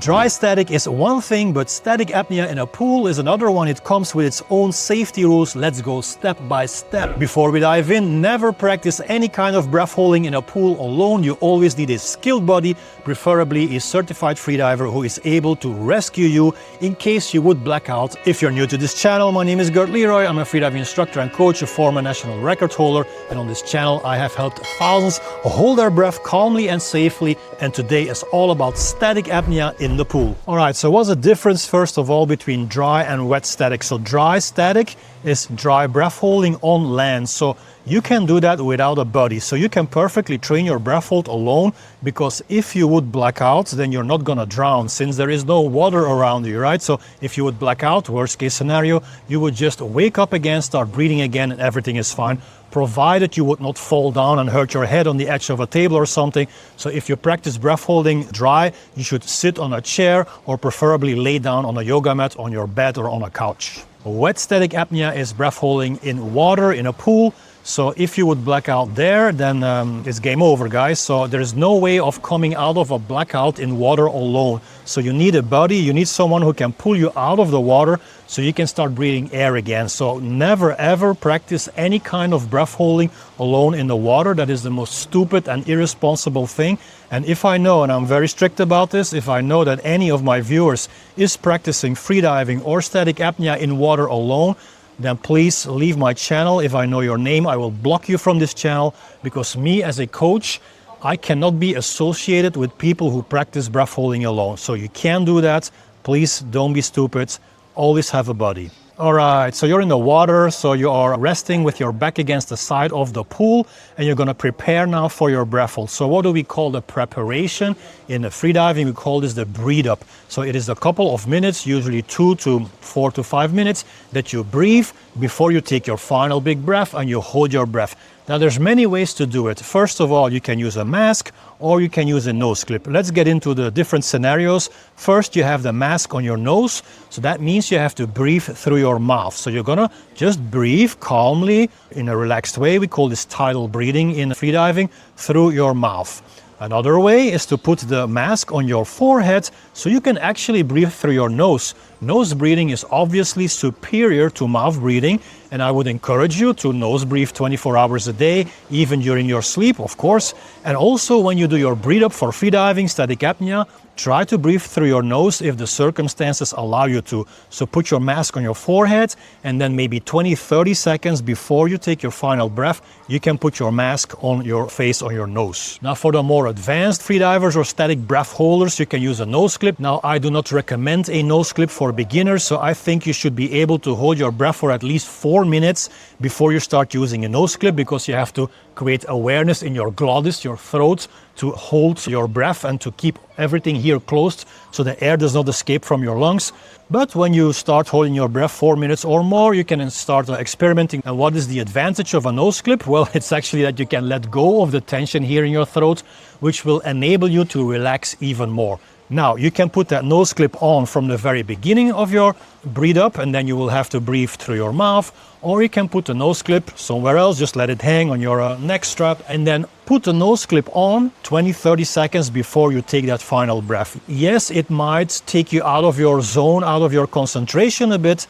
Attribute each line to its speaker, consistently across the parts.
Speaker 1: Dry static is one thing, but static apnea in a pool is another one. It comes with its own safety rules. Let's go step by step. Before we dive in, never practice any kind of breath holding in a pool alone. You always need a skilled buddy, preferably a certified freediver who is able to rescue you in case you would black out. If you're new to this channel, my name is Gert Leroy. I'm a freediving instructor and coach, a former national record holder, and on this channel I have helped thousands hold their breath calmly and safely, and today is all about static apnea in the pool. Alright, so what's the difference first of all between dry and wet static? So dry static is dry breath holding on land. So you can do that without a buddy. So you can perfectly train your breath hold alone, because if you would black out, then you're not gonna drown since there is no water around you, right? So if you would black out, worst case scenario, you would just wake up again, start breathing again, and everything is fine, provided you would not fall down and hurt your head on the edge of a table or something. So if you practice breath holding dry, you should sit on a chair or preferably lay down on a yoga mat, on your bed, or on a couch. Wet static apnea is breath holding in water, in a pool. So if you would black out there, then it's game over, guys. So there is no way of coming out of a blackout in water alone. So you need a buddy, you need someone who can pull you out of the water so you can start breathing air again. So never ever practice any kind of breath holding alone in the water. That is the most stupid and irresponsible thing. And if I know, and I'm very strict about this, if I know that any of my viewers is practicing freediving or static apnea in water alone, then please leave my channel. If I know your name, I will block you from this channel, because me as a coach, I cannot be associated with people who practice breath holding alone. So you can't do that. Please don't be stupid. Always have a buddy. All right, so you're in the water, so you are resting with your back against the side of the pool, and you're gonna prepare now for your breath hold. So what do we call the preparation? In the freediving, we call this the breathe up. So it is a couple of minutes, usually 2 to 4 to 5 minutes, that you breathe before you take your final big breath and you hold your breath. Now there's many ways to do it. First of all, you can use a mask or you can use a nose clip. Let's get into the different scenarios. First, you have the mask on your nose. So that means you have to breathe through your mouth. So you're gonna just breathe calmly in a relaxed way. We call this tidal breathing in freediving, through your mouth. Another way is to put the mask on your forehead so you can actually breathe through your nose. Nose breathing is obviously superior to mouth breathing, and I would encourage you to nose breathe 24 hours a day, even during your sleep, of course. And also when you do your breathe up for freediving, static apnea, try to breathe through your nose if the circumstances allow you to. So put your mask on your forehead, and then maybe 20-30 seconds before you take your final breath, you can put your mask on your face, on your nose. Now for the more advanced freedivers or static breath holders, you can use a nose clip. Now I do not recommend a nose clip for beginners, so I think you should be able to hold your breath for at least 4 minutes before you start using a nose clip, because you have to create awareness in your glottis, your throat, to hold your breath and to keep everything here closed so the air does not escape from your lungs. But when you start holding your breath 4 minutes or more, you can start experimenting. And what is the advantage of a nose clip? Well, it's actually that you can let go of the tension here in your throat, which will enable you to relax even more. Now, you can put that nose clip on from the very beginning of your breathe up, and then you will have to breathe through your mouth, or you can put the nose clip somewhere else, just let it hang on your neck strap, and then put the nose clip on 20-30 seconds before you take that final breath. Yes, it might take you out of your zone, out of your concentration a bit,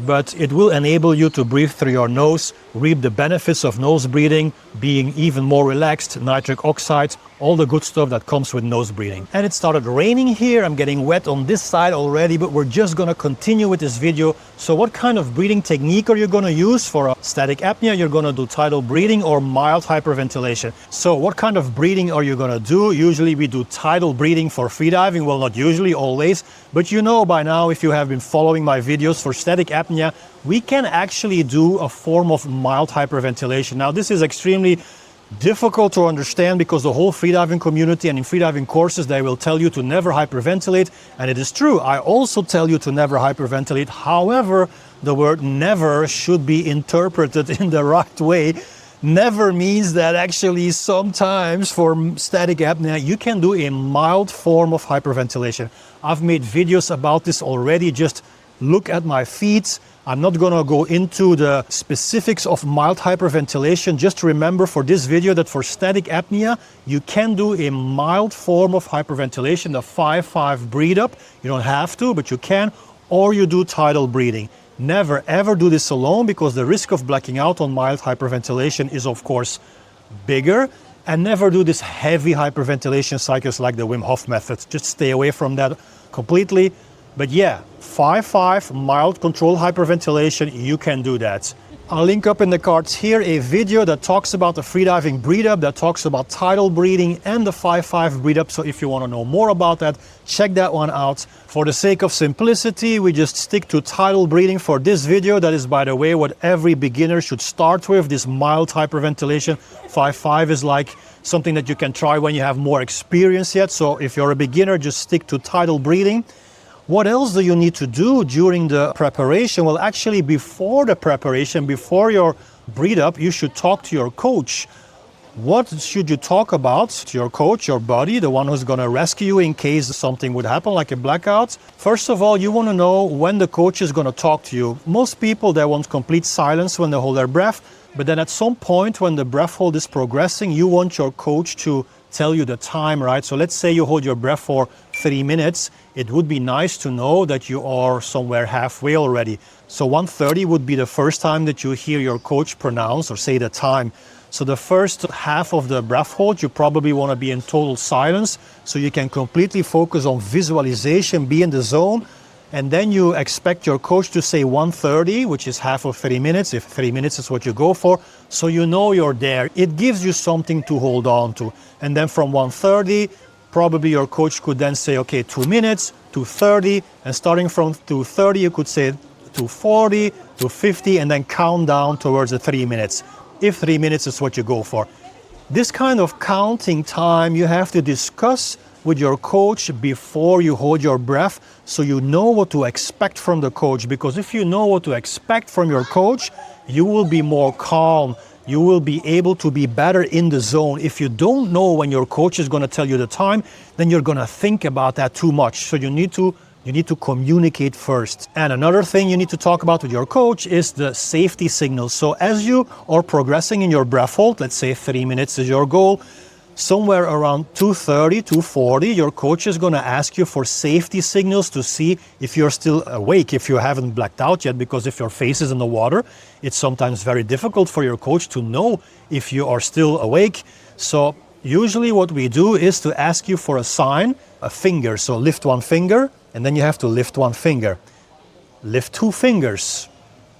Speaker 1: but it will enable you to breathe through your nose, reap the benefits of nose breathing, being even more relaxed, nitric oxide, all the good stuff that comes with nose breathing. And it started raining here. I'm getting wet on this side already, but we're just gonna continue with this video. So what kind of breathing technique are you gonna use for a static apnea? You're gonna do tidal breathing or mild hyperventilation. So what kind of breathing are you gonna do? Usually we do tidal breathing for freediving. Well, not usually, always, but you know by now, if you have been following my videos for static apnea, we can actually do a form of mild hyperventilation. Now this is extremely difficult to understand, because the whole freediving community and in freediving courses, they will tell you to never hyperventilate, and it is true. I also tell you to never hyperventilate. However, the word never should be interpreted in the right way. Never means that actually sometimes for static apnea you can do a mild form of hyperventilation. I've made videos about this already. Just look at my feet. I'm not gonna go into the specifics of mild hyperventilation. Just remember for this video that for static apnea, you can do a mild form of hyperventilation, the 5-5 breathe up. You don't have to, but you can, or you do tidal breathing. Never ever do this alone, because the risk of blacking out on mild hyperventilation is of course bigger. And never do this heavy hyperventilation cycles like the Wim Hof method. Just stay away from that completely. But yeah, 5-5 mild controlled hyperventilation, you can do that. I'll link up in the cards here a video that talks about the freediving breathe up, that talks about tidal breathing and the 5-5 breathe up. So if you want to know more about that, check that one out. For the sake of simplicity, we just stick to tidal breathing for this video. That is, by the way, what every beginner should start with, this mild hyperventilation. 5-5 is like something that you can try when you have more experience yet. So if you're a beginner, just stick to tidal breathing. What else do you need to do during the preparation? Well, actually, before the preparation, before your breathe up, you should talk to your coach. What should you talk about to your coach, your buddy, the one who's going to rescue you in case something would happen, like a blackout? First of all, you want to know when the coach is going to talk to you. Most people, they want complete silence when they hold their breath, but then at some point when the breath hold is progressing, you want your coach to tell you the time, right? So let's say you hold your breath for 3 minutes. It would be nice to know that you are somewhere halfway already. So 1:30 would be the first time that you hear your coach pronounce or say the time. So the first half of the breath hold, you probably want to be in total silence so you can completely focus on visualization, be in the zone. And then you expect your coach to say 1:30, which is half of 3 minutes, if 3 minutes is what you go for, so you know you're there. It gives you something to hold on to. And then from 1:30, probably your coach could then say, okay, 2 minutes, 2:30, and starting from 2:30, you could say 2:40, 2:50, and then count down towards the 3 minutes, if 3 minutes is what you go for. This kind of counting time you have to discuss with your coach before you hold your breath, so you know what to expect from the coach. Because if you know what to expect from your coach, you will be more calm. You will be able to be better in the zone. If you don't know when your coach is going to tell you the time, then you're going to think about that too much. So you need to communicate first. And another thing you need to talk about with your coach is the safety signals. So as you are progressing in your breath hold, let's say 3 minutes is your goal, somewhere around 2:30, 2:40, your coach is going to ask you for safety signals to see if you're still awake, if you haven't blacked out yet, because if your face is in the water, it's sometimes very difficult for your coach to know if you are still awake. So usually what we do is to ask you for a sign, a finger. So lift one finger, and then you have to lift one finger. Lift two fingers.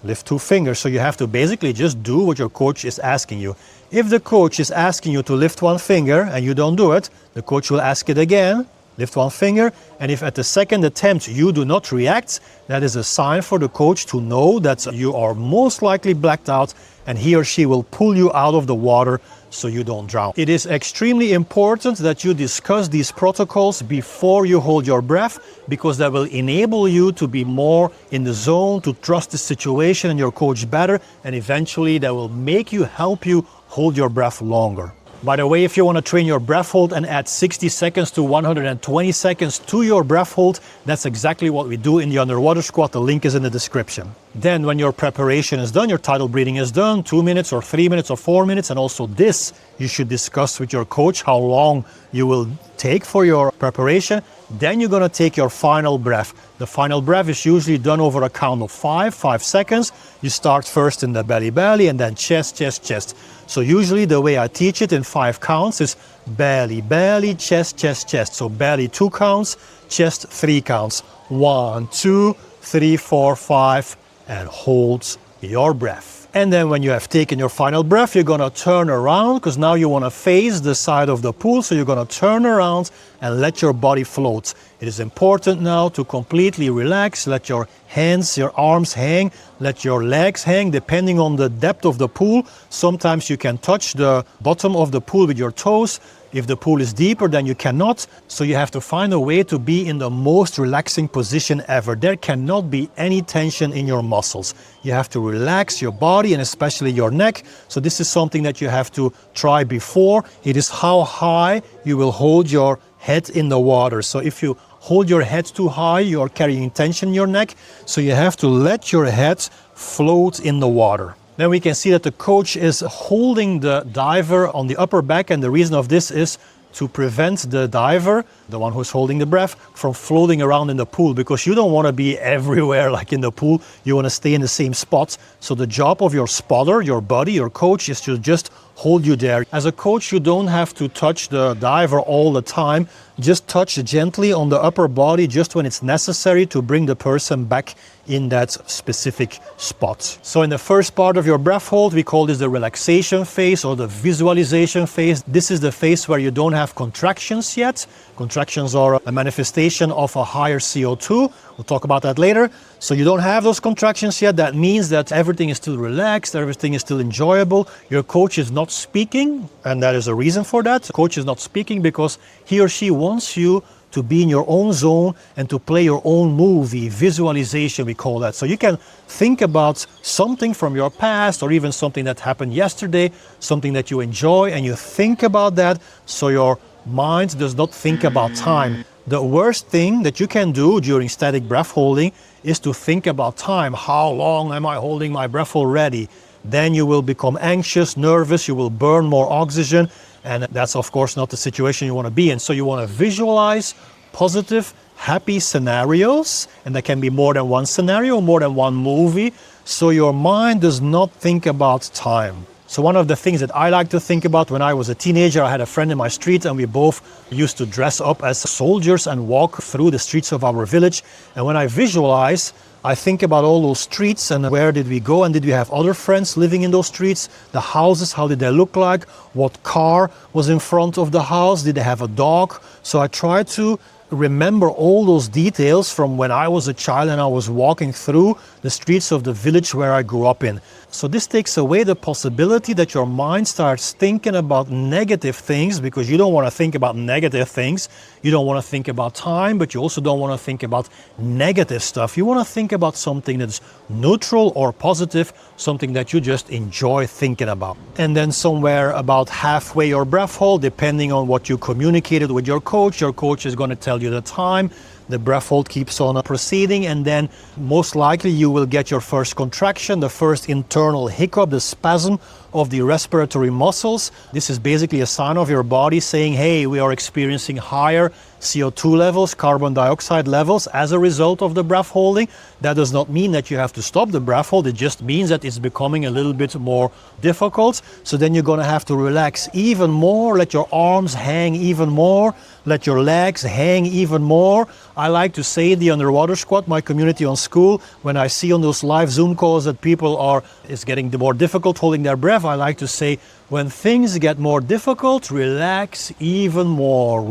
Speaker 1: Lift two fingers. So you have to basically just do what your coach is asking you. If the coach is asking you to lift one finger and you don't do it, the coach will ask it again, lift one finger, and if at the second attempt you do not react, that is a sign for the coach to know that you are most likely blacked out, and he or she will pull you out of the water so you don't drown. It is extremely important that you discuss these protocols before you hold your breath, because that will enable you to be more in the zone, to trust the situation and your coach better, and eventually that will make you, help you hold your breath longer. By the way, if you want to train your breath hold and add 60 seconds to 120 seconds to your breath hold, that's exactly what we do in the underwater squat. The link is in the description. Then when your preparation is done, your tidal breathing is done, 2 minutes or 3 minutes or 4 minutes, and also this you should discuss with your coach how long you will take for your preparation. Then you're going to take your final breath. The final breath is usually done over a count of 5 seconds. You start first in the belly and then chest, chest, chest. So usually the way I teach it in 5 counts is belly, belly, chest, chest, chest. So belly 2 counts, chest 3 counts. 1, 2, 3, 4, 5, and hold your breath. And then when you have taken your final breath, you're going to turn around, because now you want to face the side of the pool. So you're going to turn around and let your body float. It is important now to completely relax. Let your hands, your arms hang. Let your legs hang, depending on the depth of the pool. Sometimes you can touch the bottom of the pool with your toes. If the pool is deeper, then you cannot. So you have to find a way to be in the most relaxing position ever. There cannot be any tension in your muscles. You have to relax your body and especially your neck. So this is something that you have to try before. It is how high you will hold your head in the water. So if you hold your head too high, you're carrying tension in your neck. So you have to let your head float in the water. Then we can see that the coach is holding the diver on the upper back, and the reason of this is to prevent the diver, the one who's holding the breath, from floating around in the pool, because you don't want to be everywhere like in the pool. You want to stay in the same spot. So the job of your spotter, your buddy, your coach, is to just hold you there. As a coach, you don't have to touch the diver all the time. Just touch gently on the upper body just when it's necessary to bring the person back in that specific spot. So in the first part of your breath hold, we call this the relaxation phase or the visualization phase. This is the phase where you don't have contractions yet. Contractions are a manifestation of a higher CO2. We'll talk about that later. So you don't have those contractions yet. That means that everything is still relaxed, everything is still enjoyable. Your coach is not speaking, and that is a reason for that. The coach is not speaking because he or she wants you to be in your own zone and to play your own movie, visualization we call that. So you can think about something from your past or even something that happened yesterday, something that you enjoy, and you think about that so your mind does not think about time. The worst thing that you can do during static breath holding is to think about time. How long am I holding my breath already? Then you will become anxious, nervous, you will burn more oxygen, and that's of course not the situation you want to be in. So you want to visualize positive, happy scenarios, and there can be more than one scenario, more than one movie, so your mind does not think about time. So one of the things that I like to think about, when I was a teenager, I had a friend in my street and we both used to dress up as soldiers and walk through the streets of our village. And when I visualize, I think about all those streets and where did we go, and did we have other friends living in those streets, the houses, how did they look like, what car was in front of the house, did they have a dog. So I try to remember all those details from when I was a child and I was walking through the streets of the village where I grew up in. So this takes away the possibility that your mind starts thinking about negative things, because you don't want to think about negative things. You don't want to think about time, but you also don't want to think about negative stuff. You want to think about something that's neutral or positive, something that you just enjoy thinking about. And then somewhere about halfway your breath hold, depending on what you communicated with your coach is going to tell you the time. The breath hold keeps on proceeding, and then most likely you will get your first contraction, the first internal hiccup, the spasm of the respiratory muscles. This is basically a sign of your body saying, hey, we are experiencing higher CO2 levels, carbon dioxide levels as a result of the breath holding. That does not mean that you have to stop the breath hold. It just means that it's becoming a little bit more difficult. So then you're going to have to relax even more, let your arms hang even more, let your legs hang even more. I like to say the underwater squat, my community on school, when I see on those live Zoom calls that people it's getting more difficult holding their breath, I like to say, when things get more difficult, relax even more,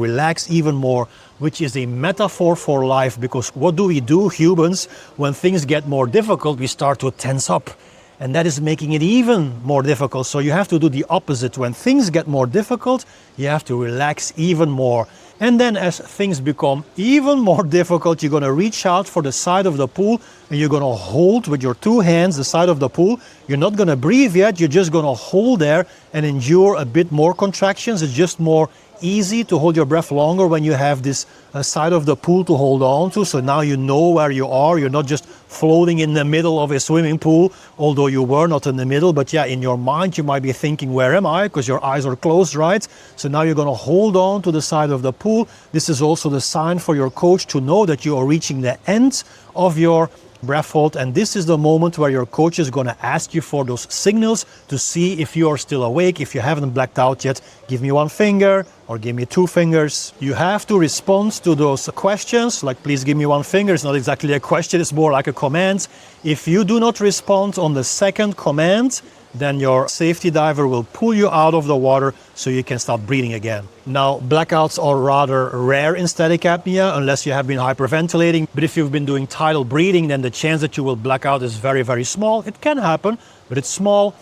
Speaker 1: which is a metaphor for life, because what do, humans, when things get more difficult, we start to tense up. And that is making it even more difficult. So you have to do the opposite. When things get more difficult, you have to relax even more. And then as things become even more difficult, you're going to reach out for the side of the pool and you're going to hold with your two hands the side of the pool. You're not going to breathe yet. You're just going to hold there and endure a bit more contractions. It's just more easy to hold your breath longer when you have this side of the pool to hold on to. So now you know where you are. You're not just floating in the middle of a swimming pool, although you were not in the middle. But yeah, in your mind, you might be thinking, where am I? Because your eyes are closed, right? So now you're going to hold on to the side of the pool. This is also the sign for your coach to know that you are reaching the end of your breath hold, and this is the moment where your coach is going to ask you for those signals to see if you are still awake. If you haven't blacked out yet, give me one finger or give me two fingers. You have to respond to those questions, like please give me one finger. It's not exactly a question, it's more like a command. If you do not respond on the second command, then your safety diver will pull you out of the water so you can start breathing again. Now, blackouts are rather rare in static apnea unless you have been hyperventilating. But if you've been doing tidal breathing, then the chance that you will black out is very, very small. It can happen, but it's small.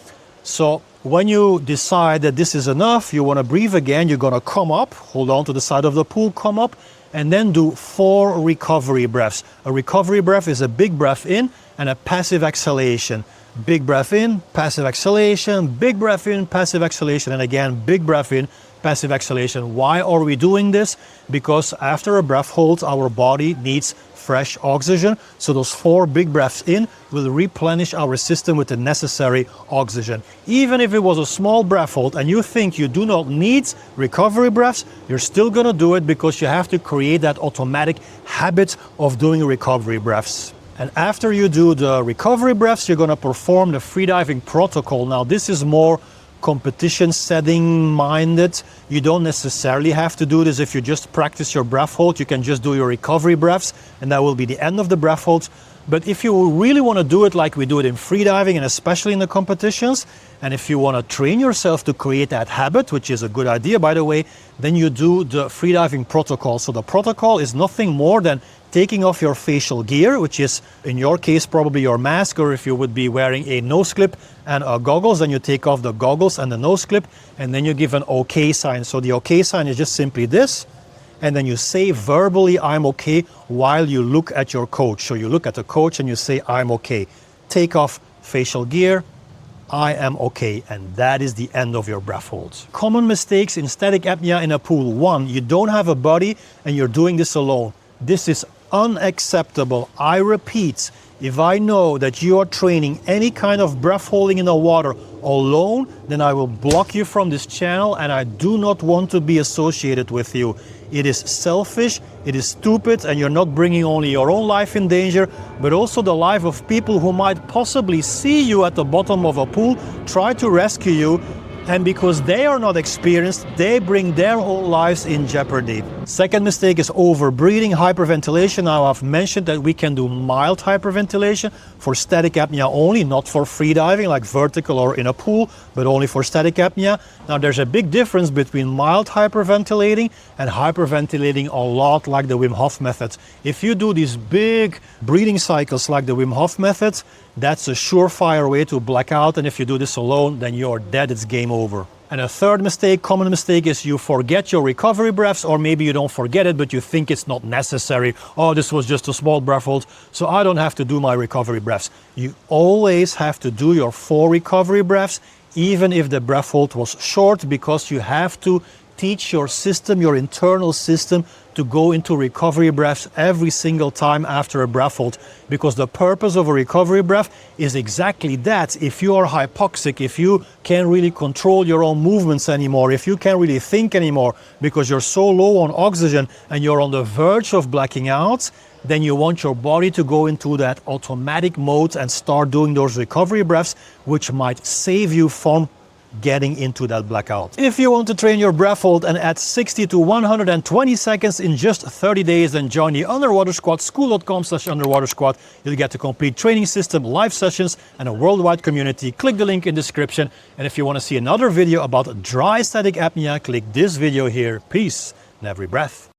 Speaker 1: So when you decide that this is enough, you want to breathe again, you're going to come up, hold on to the side of the pool, come up, and then do 4 recovery breaths. A recovery breath is a big breath in and a passive exhalation. Big breath in, passive exhalation, big breath in, passive exhalation, and again, big breath in, passive exhalation. Why are we doing this? Because after a breath hold, our body needs fresh oxygen. So those 4 big breaths in will replenish our system with the necessary oxygen. Even if it was a small breath hold and you think you do not need recovery breaths, you're still going to do it because you have to create that automatic habit of doing recovery breaths. And after you do the recovery breaths, you're going to perform the freediving protocol. Now, this is more competition setting minded. You don't necessarily have to do this. If you just practice your breath hold, you can just do your recovery breaths and that will be the end of the breath hold. But if you really want to do it like we do it in freediving and especially in the competitions, and if you want to train yourself to create that habit, which is a good idea by the way, then you do the freediving protocol. So the protocol is nothing more than taking off your facial gear, which is in your case probably your mask, or if you would be wearing a nose clip and goggles, then you take off the goggles and the nose clip and then you give an OK sign. So the OK sign is just simply this, and then you say verbally I'm okay while you look at your coach. So you look at the coach and you say I'm okay. Take off facial gear, I am okay, and that is the end of your breath holds. Common mistakes in static apnea in a pool. 1, you don't have a buddy and you're doing this alone. This is unacceptable. I repeat, if I know that you are training any kind of breath holding in the water alone, then I will block you from this channel and I do not want to be associated with you. It is selfish, it is stupid, and you're not bringing only your own life in danger, but also the life of people who might possibly see you at the bottom of a pool, try to rescue you, and because they are not experienced, they bring their whole lives in jeopardy. Second mistake is overbreathing, hyperventilation. Now I've mentioned that we can do mild hyperventilation for static apnea only, not for freediving like vertical or in a pool, but only for static apnea. Now there's a big difference between mild hyperventilating and hyperventilating a lot like the Wim Hof method. If you do these big breathing cycles like the Wim Hof method, that's a surefire way to black out, and if you do this alone, then you're dead, it's game over. And a third mistake, common mistake, is you forget your recovery breaths, or maybe you don't forget it, but you think it's not necessary. Oh, this was just a small breath hold, so I don't have to do my recovery breaths. You always have to do your 4 recovery breaths, even if the breath hold was short, because you have to teach your system, your internal system, to go into recovery breaths every single time after a breath hold, because the purpose of a recovery breath is exactly that. If you are hypoxic, if you can't really control your own movements anymore, if you can't really think anymore because you're so low on oxygen and you're on the verge of blacking out, then you want your body to go into that automatic mode and start doing those recovery breaths, which might save you from getting into that blackout. If you want to train your breath hold and add 60 to 120 seconds in just 30 days, then join the Underwater Squad, school.com/underwater squad. You'll get the complete training system, live sessions, and a worldwide community. Click the link in the description. And if you want to see another video about dry static apnea, click this video here. Peace in every breath.